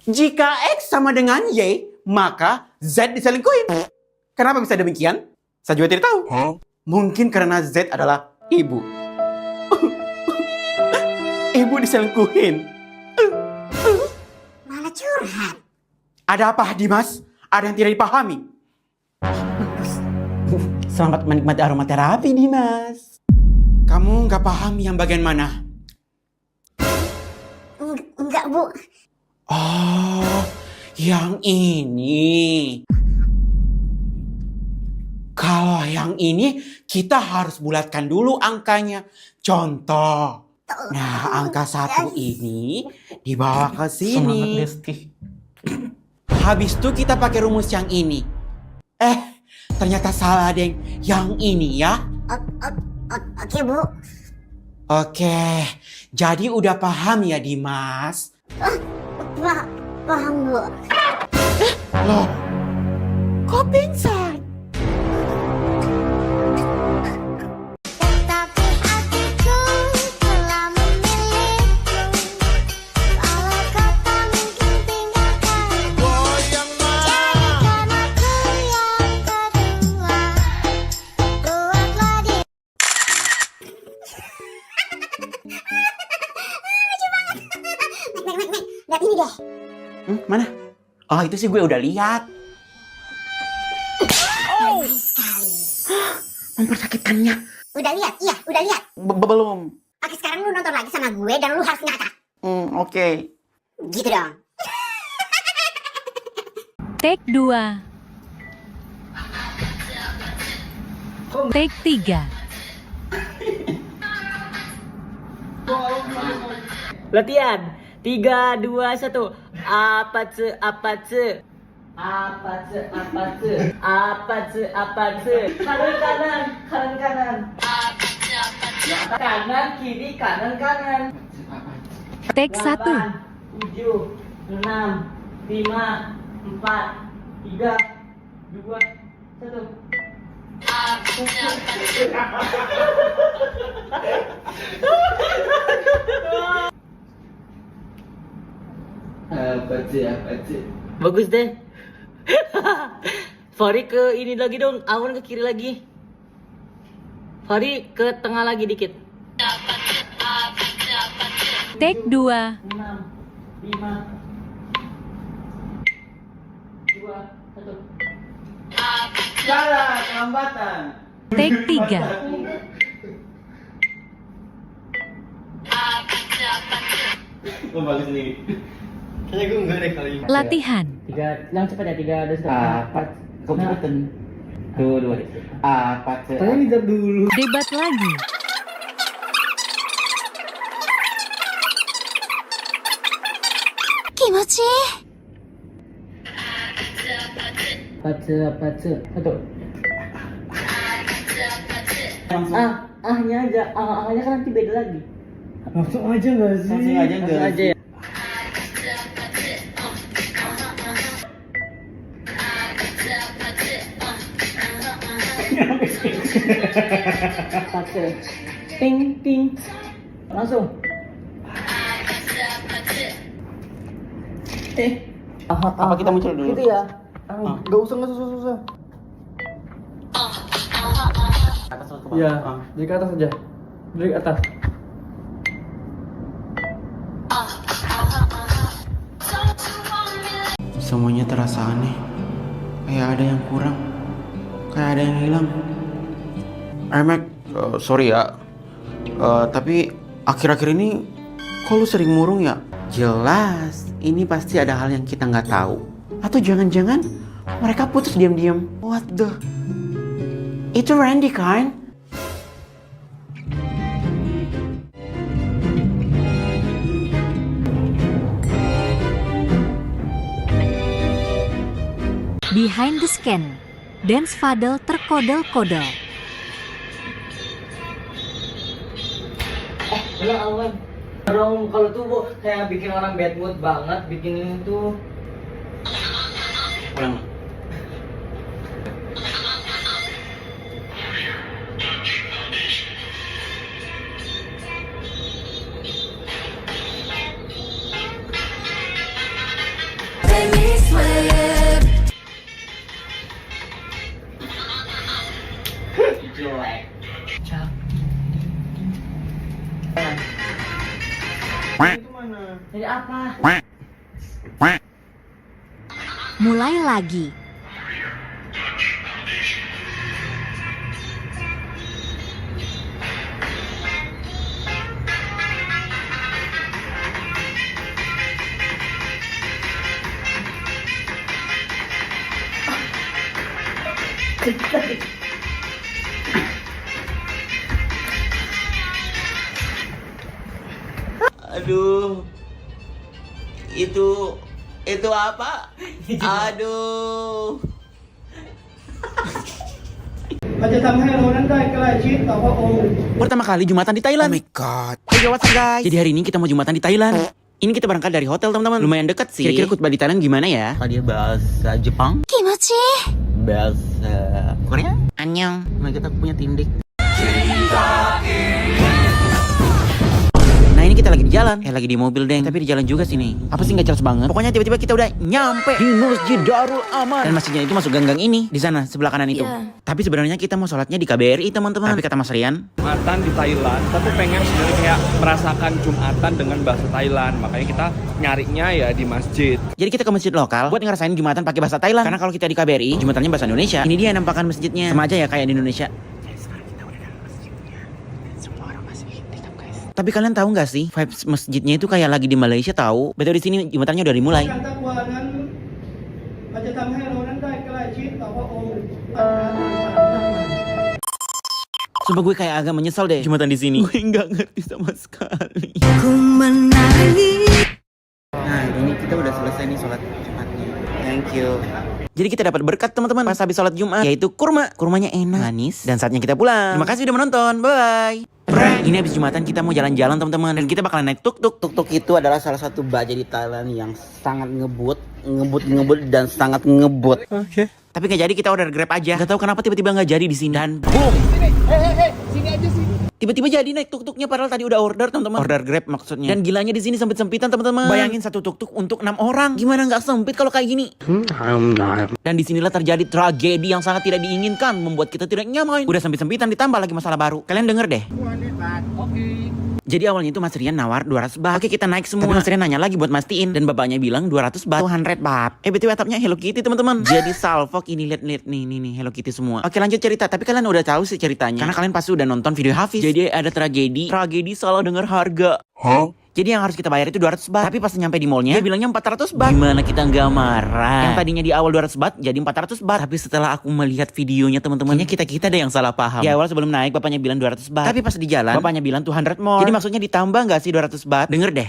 Jika X sama dengan Y, maka Z diselingkuhin. Kenapa bisa demikian? Saya juga tidak tahu. Mungkin karena Z adalah ibu. Ibu diselingkuhin. Malah curhat. Ada apa, Dimas? Ada yang tidak dipahami? Selamat menikmati aromaterapi, Dimas. Kamu nggak paham yang bagian mana? Enggak, Bu. Oh, yang ini. Kalau yang ini, kita harus bulatkan dulu angkanya. Contoh. Nah, angka 1 ini dibawa ke sini. Habis itu kita pakai rumus yang ini. Ternyata salah, Deng. Yang ini ya. Oke, Bu. Oke, jadi udah paham ya, Dimas? Paham, Bu. Loh, kok pingsan? Tapi hatiku telah memilihmu. Kalau kau tak mungkin tinggalkan. Jadikan aku yang kedua. Buatlah dia. Lucu banget. Nek. Lihat ini deh. Mana? Oh, itu sih gue udah lihat. Sekali. Mempersakitkannya. Udah lihat? Iya, udah lihat. Belum. Oke, sekarang lu nonton lagi sama gue dan lu harus ngakak. Oke. Gitu dong. Take 2. Take 3. Latihan. 3, 2, 1. Apa ce? Apa ce? Apa ce? Apa ce? Apa ce? Apa ce? Kanan kanan, kanan kanan. Kanan kiri, kanan kanan. Take 1. 7, 6, 5, 4, 3, 2, 1. Apa sih? Bagus deh. Fari ke ini lagi dong, Awan ke kiri lagi. Fari ke tengah lagi dikit. Take 2. 6, 5, 2, 1. Salah, kelambatan. Take 3. Kembali sendiri. Kayaknya gue enggak deh kali ini. Latihan. 3, yang cepat ya, 3, 2, 1. Apa? Kebetulan. Dua. Apa? Tanya ngejar dulu. Debat lagi. Kimochi. Apa? 1. Ahnya aja. Ahnya kan nanti beda lagi. Langsung aja nggak sih? Langsung aja ya. Pace. Ting. Langsung. Apa kita muncul dulu? Gitu ya. Nggak usah susah. Atas atau ke bawah? Iya, dari ke atas aja. Dari atas. Semuanya terasa aneh. Kayak ada yang kurang. Kayak ada yang hilang. Mac, sorry ya. Tapi akhir-akhir ini kok lu sering murung ya? Jelas, ini pasti ada hal yang kita nggak tahu. Atau jangan-jangan mereka putus diam-diam. What the? Itu Randy kan? Behind the scan. Dance Fadel terkodol-kodol. Ulang Awan. Kalau tuh Bu, kayak bikin orang bad mood banget, bikin ini tuh. Ulang. Jelek. Cak. Itu mana? Jadi apa? Mulai lagi. Aduh. Itu apa? Aduh. เราจะทำให้เรานั้นได้ใกล้ชิดต่อพระองค์ Pertama kali Jumatan di Thailand. Oh my god. Hey, what's up guys? Jadi hari ini kita mau Jumatan di Thailand. Ini kita berangkat dari hotel teman-teman. Lumayan dekat sih. Kira-kira khutbah di Thailand gimana ya? Dia bahasa Jepang, 気持ちいい bahasa Korea. Annyeong. Nah, kita punya tindik. Nah ini kita lagi di jalan, lagi di mobil deng, tapi di jalan juga sini. Apa sih nggak jelas banget? Pokoknya tiba-tiba kita udah nyampe di Masjid Darul Aman. Dan masjidnya itu masuk gang-gang ini, di sana sebelah kanan itu. Tapi sebenarnya kita mau sholatnya di KBRI teman-teman. Tapi kata Mas Rian, Jumatan di Thailand, tapi pengen sebenarnya kayak merasakan Jumatan dengan bahasa Thailand. Makanya kita nyarinya ya di masjid. jadi kita ke masjid lokal buat ngerasain Jumatan pakai bahasa Thailand. Karena kalau kita di KBRI, Jumatannya bahasa Indonesia. Ini dia nampakan masjidnya, sama aja ya kayak di Indonesia. Tapi kalian tahu nggak sih, vibes masjidnya itu kayak lagi di Malaysia tahu? Betul di sini Jumatannya udah dimulai. การตักวานั้นมันจะทำให้เรานั้นได้ใกล้ชิดต่อพระองค์ Sumpah gue kayak agak menyesal deh Jumatan di sini. Gue nggak ngerti sama sekali. Nah ini kita udah selesai nih sholat Jumatnya. Thank you. Jadi kita dapat berkat teman-teman pas habis sholat Jumat, yaitu kurma. Kurmanya enak, manis, dan saatnya kita pulang. Terima kasih udah menonton, bye. Ini habis Jumatan kita mau jalan-jalan teman-teman, dan kita bakalan naik tuk-tuk. Tuk-tuk itu adalah salah satu baja di Thailand yang sangat ngebut dan sangat ngebut. Oke. Tapi nggak jadi, kita order Grab aja. Gak tahu kenapa tiba-tiba nggak jadi di sini, dan boom. Sini aja sih. Tiba-tiba jadi naik tuk-tuknya padahal tadi udah order teman-teman. Order Grab maksudnya. Dan gilanya di sini sempit-sempitan teman-teman. Bayangin satu tuk-tuk untuk 6 orang. Gimana nggak sempit kalau kayak gini? Dan disinilah terjadi tragedi yang sangat tidak diinginkan, membuat kita tidak nyaman. Udah sempit-sempitan ditambah lagi masalah baru. Kalian denger deh. Jadi awalnya itu Mas Rian nawar 200 baht. Oke kita naik semua. Tapi Mas Rian nanya lagi buat mastiin. Dan bapaknya bilang 200 baht. 200 baht. BTW atapnya Hello Kitty teman-teman. Jadi salfok ini lihat nih Hello Kitty semua. Oke lanjut cerita. Tapi kalian udah tahu sih ceritanya. Karena kalian pasti udah nonton video Hafiz. Jadi ada tragedi salah dengar harga. Jadi yang harus kita bayar itu 200 baht. Tapi pas nyampe di mallnya dia bilangnya 400 baht. Gimana kita nggak marah? Yang tadinya di awal 200 baht jadi 400 baht. Tapi setelah aku melihat videonya teman-temannya kita ada yang salah paham. Di awal sebelum naik bapaknya bilang 200 baht. Tapi pas di jalan bapaknya bilang 200 more. Jadi maksudnya ditambah nggak sih 200 baht? Denger deh.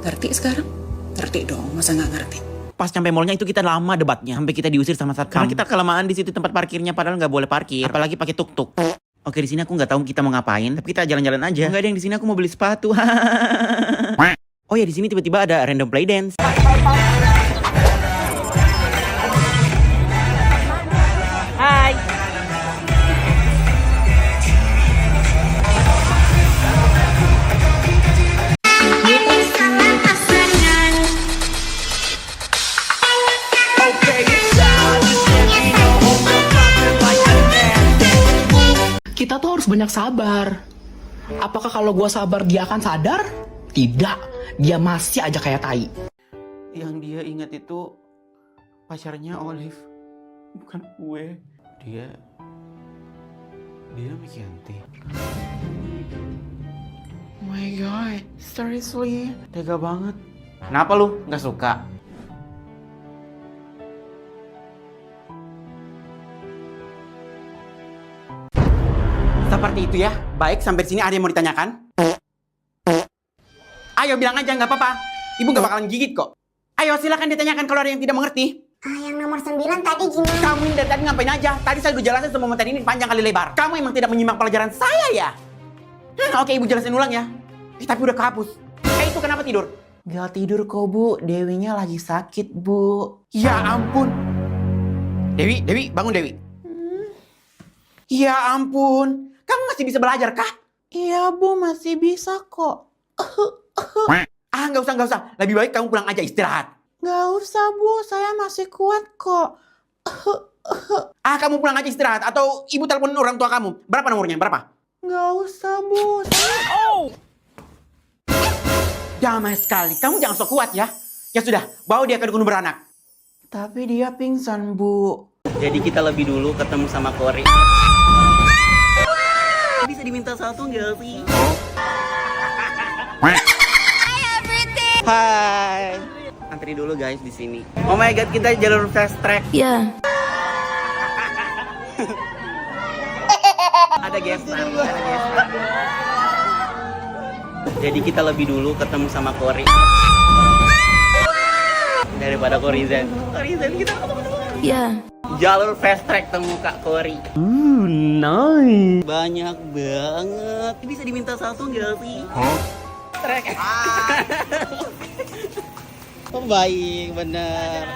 Ngerti sekarang? Ngerti dong, masa nggak ngerti? Pas sampai mallnya itu kita lama debatnya sampai kita diusir sama satpam. Karena kita kelamaan di situ tempat parkirnya padahal nggak boleh parkir, apalagi pakai tuk-tuk. Oke di sini aku nggak tahu kita mau ngapain, tapi kita jalan-jalan aja. Nggak ada yang di sini, aku mau beli sepatu. Oh ya di sini tiba-tiba ada random play dance. Hai. Kita tuh harus banyak sabar. Apakah kalau gua sabar dia akan sadar? Tidak, dia masih aja kayak tai. Yang dia ingat itu pacarnya Olive, bukan gue. Dia Mikianti. Oh my god, seriously, tega banget. Kenapa lu nggak suka? Seperti itu ya. Baik, sampai sini ada yang mau ditanyakan? Ayo bilang aja, nggak apa-apa. Ibu nggak bakalan gigit kok. Ayo silakan ditanyakan kalau ada yang tidak mengerti. Yang nomor 9 tadi gimana? Kamu ini dari tadi ngapain aja? Tadi saya udah jelasin semua materi ini panjang kali lebar. Kamu emang tidak menyimak pelajaran saya ya? Oke, ibu jelasin ulang ya. Tapi udah kehapus. Itu kenapa tidur? Gak tidur kok bu, Dewinya lagi sakit bu. Ya ampun. Dewi, bangun Dewi. Ya ampun, kamu masih bisa belajar kah? Iya Bu, masih bisa kok. Nggak usah. Lebih baik kamu pulang aja istirahat. Nggak usah Bu, saya masih kuat kok. Kamu pulang aja istirahat atau ibu telepon orang tua kamu. Berapa nomornya? Berapa? Nggak usah Bu. Damai sekali, kamu jangan sok kuat ya. Ya sudah, bawa dia ke dukun beranak. Tapi dia pingsan Bu. Jadi kita lebih dulu ketemu sama Kori. Bisa diminta satu nggak sih? Hai. Antri dulu guys di sini. Oh my god, kita jalur fast track. Ya. Ada gestar. Jadi kita lebih dulu ketemu sama Kori. Daripada Korizan. Korizan kita ketemu sama Kori. Ya. Jalur fast track temu Kak Kori. Nice. Banyak banget. Bisa diminta satu nggak sih? Track. Oh, baik, bener.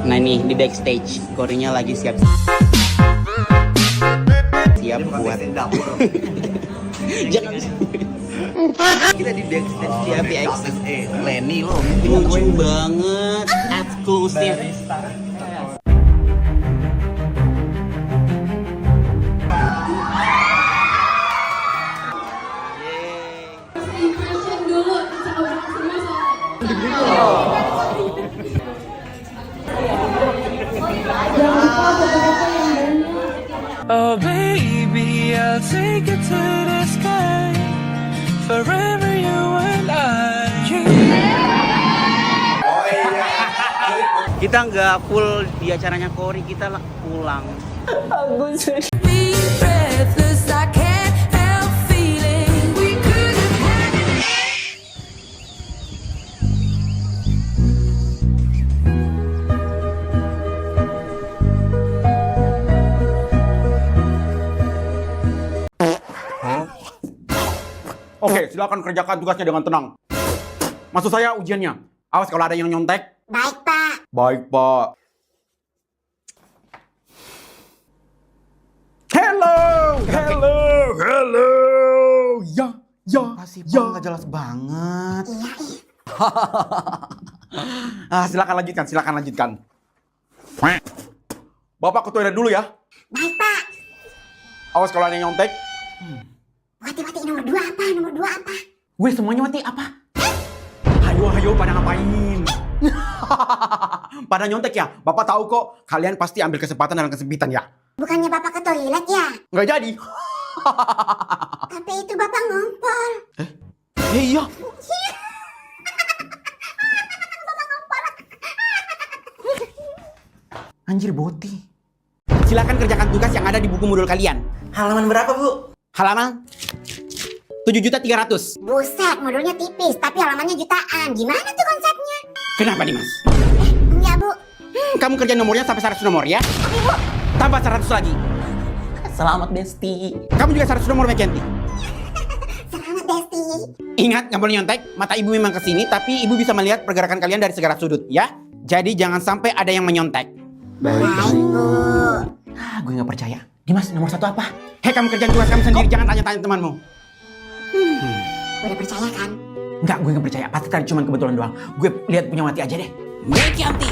Nah ini di backstage, Korinya lagi siap buat. Jangan. Kita di backstage siap di backstage. Lenny loh. Lucu banget. Eksklusif. Oh baby, I'll take it to the sky. Forever you and I. Kita nggak full di acaranya Kori, kita pulang. Breathless, I can't help feeling we could have had it. Oke, silakan kerjakan tugasnya dengan tenang. Maksud saya ujiannya. Awas kalau ada yang nyontek. Baik, Pak. Baik, Pak. Hello. Ya. Pasti Pak nggak jelas banget. Silakan lanjutkan. Bapak ke toilet dulu ya. Baik, Pak. Awas kalau ada yang nyontek. Mati nomor 2 apa? Nomor 2 apa? Gue semuanya mati apa? Hayo pada ngapain? Pada nyontek ya? Bapak tahu kok, kalian pasti ambil kesempatan dalam kesempitan ya? Bukannya Bapak ke toilet ya? Nggak jadi. Tapi itu Bapak ngompol. Iya. Anjir boti. Silakan kerjakan tugas yang ada di buku modul kalian. Halaman berapa, Bu? Halaman 7.300.000. Buset, modulnya tipis, tapi halamannya jutaan. Gimana tuh konsepnya? Kenapa nih mas? Enggak, Bu. Kamu kerjain nomornya sampai 100 nomor ya? Tapi, Bu. Tambah 100 lagi. Selamat, Besti. Kamu juga 100 nomor Mekenti. Selamat, Besti. Ingat, nggak boleh nyontek. Mata ibu memang kesini, tapi ibu bisa melihat pergerakan kalian dari segala sudut, ya? Jadi jangan sampai ada yang menyontek. Baik, Bu. Gue nggak percaya. Dimas, nomor 1 apa? Hei, kamu kerjain tugas kamu sendiri, jangan tanya-tanya temanmu. Udah percaya kan? Enggak, gue nggak percaya. Pasti tadi cuma kebetulan doang. Gue lihat punya mati aja deh. Mekenti.